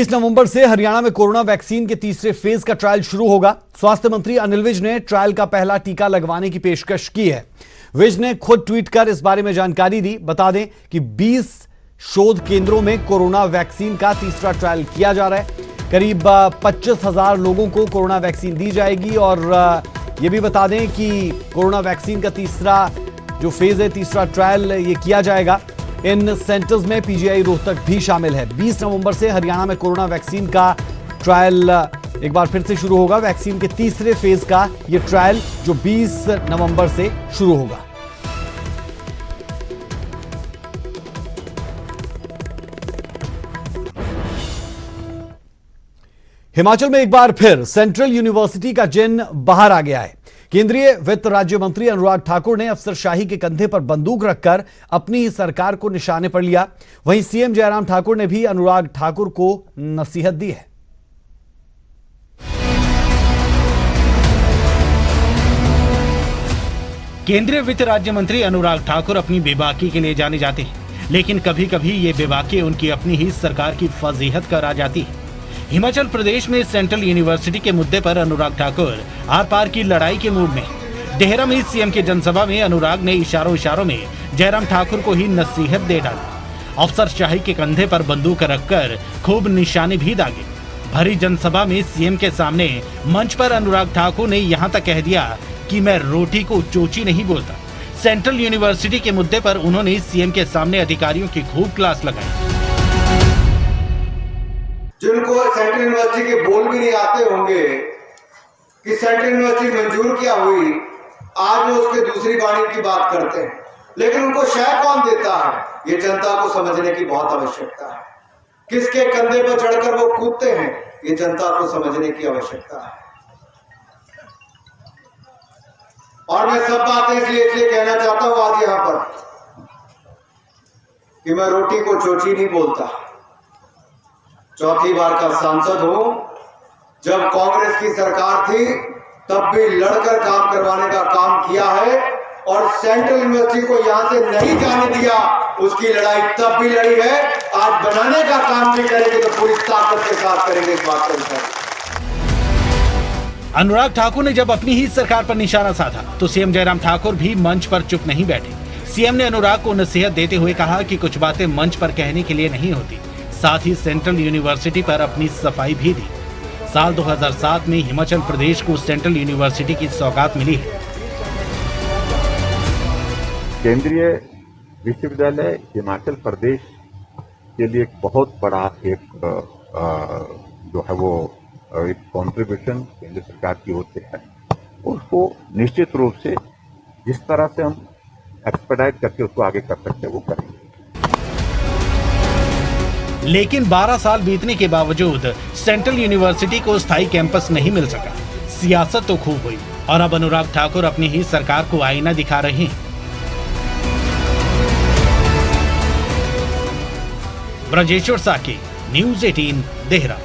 20 नवंबर से हरियाणा में corona vaccine के तीसरे फेज का ट्रायल शुरू होगा। स्वास्थ्य मंत्री अनिल विज ने ट्रायल का पहला टीका लगवाने की पेशकश की है। विज ने खुद ट्वीट कर इस बारे में जानकारी दी। बता दें कि 20 शोध केंद्रों में कोरोना वैक्सीन का तीसरा ट्रायल किया जा रहा है। करीब 25,000 लोगों को कोरोना वैक्सीन दी जाएगी और यह भी बता दें कि कोरोना वैक्सीन का तीसरा जो फेज है, तीसरा ट्रायल ये किया जाएगा। इन सेंटर्स में पीजीआई रोहतक भी शामिल है। 20 नवंबर से हरियाणा में कोरोना वैक्सीन का ट्रायल एक बार फिर से शुरू होगा। वैक्सीन के तीसरे फेज का ये ट्रायल जो 20 नवंबर से शुरू होगा। हिमाचल में एक बार फिर सेंट्रल यूनिवर्सिटी का जिन बाहर आ गया है। केंद्रीय वित्त राज्य मंत्री अनुराग ठाकुर ने अफसरशाही के कंधे पर बंदूक रखकर अपनी ही सरकार को निशाने पर लिया। वहीं सीएम जयराम ठाकुर ने भी अनुराग ठाकुर को नसीहत दी है। केंद्रीय वित्त राज्य मंत्री अनुराग ठाकुर अपनी बेबाकी के लिए जाने जाते हैं, लेकिन कभी कभी ये बेबाकी उनकी अपनी ही सरकार की फजीहत कर आ जाती है। हिमाचल प्रदेश में सेंट्रल यूनिवर्सिटी के मुद्दे पर अनुराग ठाकुर आर पार की लड़ाई के मूड में। देहरा में सीएम की जनसभा में अनुराग ने इशारों में जयराम ठाकुर को ही नसीहत दे डाली। अफसरशाही के कंधे पर बंदूक रखकर खूब निशाने भी दागे। भरी जनसभा में सीएम के सामने मंच पर अनुराग ठाकुर ने यहाँ तक कह दिया कि मैं रोटी को चोची नहीं बोलता। सेंट्रल यूनिवर्सिटी के मुद्दे पर उन्होंने सीएम के सामने अधिकारियों की खूब क्लास लगाई। जिनको सेंट्रल यूनिवर्सिटी के बोल भी नहीं आते होंगे कि सेंट्रल यूनिवर्सिटी मंजूर क्या हुई, आज वो उसके दूसरी वाणी की बात करते हैं, लेकिन उनको शय कौन देता है, ये जनता को समझने की बहुत आवश्यकता है। किसके कंधे पर चढ़कर वो कूदते हैं, ये जनता को समझने की आवश्यकता है। और मैं सब बातें इसलिए कहना चाहता हूं आज यहां पर कि मैं रोटी को चोची नहीं बोलता। चौथी बार का सांसद हूं। जब कांग्रेस की सरकार थी तब भी लड़कर काम करवाने का काम किया है और सेंट्रल यूनिवर्सिटी को यहां से नहीं जाने दिया। उसकी लड़ाई तब भी लड़ी है, आज बनाने का काम भी करेंगे तो पूरी ताकत के साथ करेंगे। इस बात पर अनुराग ठाकुर ने जब अपनी ही सरकार पर निशाना साधा तो सीएम जयराम ठाकुर भी मंच पर चुप नहीं बैठे। सीएम ने अनुराग को नसीहत देते हुए कहा कि कुछ बातें मंच पर कहने के लिए नहीं होती। साथ ही सेंट्रल यूनिवर्सिटी पर अपनी सफाई भी दी। साल 2007 में हिमाचल प्रदेश को सेंट्रल यूनिवर्सिटी की सौगात मिली है। केंद्रीय विश्वविद्यालय हिमाचल प्रदेश के लिए एक बहुत बड़ा जो है वो एक कॉन्ट्रीब्यूशन केंद्र सरकार की ओर से है। उसको निश्चित रूप से जिस तरह से हम एक्सपेडाइट करके उसको आगे कर सकते हैं वो करेंगे। लेकिन 12 साल बीतने के बावजूद सेंट्रल यूनिवर्सिटी को स्थायी कैंपस नहीं मिल सका। सियासत तो खूब हुई और अब अनुराग ठाकुर अपनी ही सरकार को आईना दिखा रहे हैं। ब्रजेश्वर साकी, न्यूज़ 18 देहरा।